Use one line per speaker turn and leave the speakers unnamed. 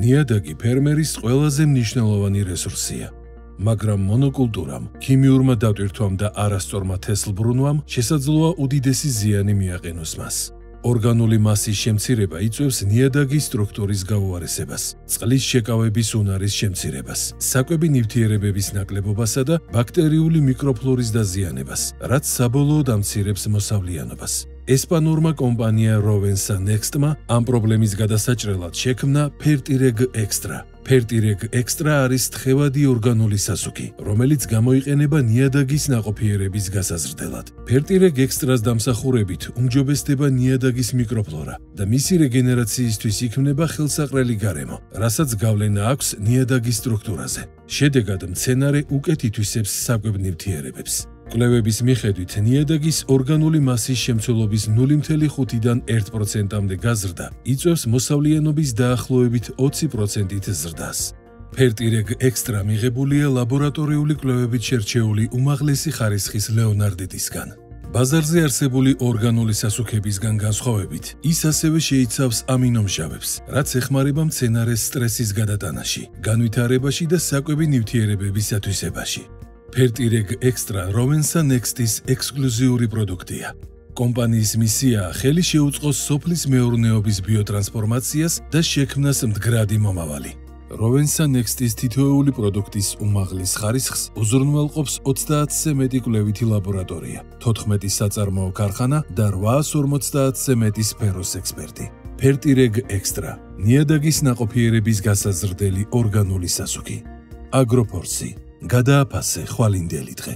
ნიადაგი ფერმერის ყველაზე მნიშვნელოვანი რესურსია. მაგრამ მონოკულტურამ, ქიმიურმა დატვირთვამ და არასწორმა თესლბრუნვამ შესაძლოა უდიდესი ზიანი მიაყენოს მას. ორგანული მასის შემცირება იწვევს ნიადაგის სტრუქტურის გაუარესებას, წყლის შეკავების უნარის შემცირებას, საკვები ნივთიერებების ნაკლებობასა და ბაქტერიული მიკროფლორის დაზიანებას, რაც საბოლოოდ ამცირებს მოსავლიანობას. ესპანურმა კომპანია Rovensa Nextმა ამ პრობლემის გადასაჭრელად შექმნა Fertireg Extra. Fertireg Extra არის თხევადი ორგანული სასუქი, რომელიც გამოიყენება ნიადაგის ნაყოფიერების გასაზრდელად. Fertireg Extra-ს დამსახურებით უმჯობესდება ნიადაგის მიკროფლორა და მისი რეგენერაციისთვის იქმნება ხელსაყრელი გარემო, რასაც გავლენა აქვს ნიადაგის სტრუქტურაზე. შედეგად მცენარე უკეთ ითვისებს საკვებ ნივთიერებებს. კვლევების მიხედვით ნიადაგის ორგანული მასის შემცველობის 0.5-დან 1%-მდე გაზრდა იწვევს მოსავლიანობის დაახლოებით 20%-ით ზრდას. Fertireg Extra მიღებულია ლაბორატორიული კვლევებით შერჩეული უმაღლესი ხარისხის ლეონარდიტისგან. ბაზარზე არსებული ორგანული სასუქებისგან განსხვავებით, ის ასევე შეიცავს ამინომჟავებს, რაც ეხმარება მცენარეს სტრესის გადატანაში, განვითარებაში და საკვები ნივთიერებების ათვისებაში. Fertireg Extra Rovensa Next-ის ექსკლუზიური პროდუქტია. კომპანიის მისიაა ხელი შეუწყოს სოფლის მეურნეობის ბიოტრანსფორმაციას და შექმნას მდგრადი მომავალი. Rovensa Next-ის თითოეული პროდუქტის უმაღლეს ხარისხს უზრუნველყოფს 30-ზე მეტი კვლევითი ლაბორატორია, 14 საწარმოო ქარხანა და 850-ზე მეტი სფეროს ექსპერტი. Fertireg Extra ნიადაგის ნაყოფიერების გასაზრდელი ორგანული სასუქი. Agrofors. გადააფასე ხვალინდელი დღე.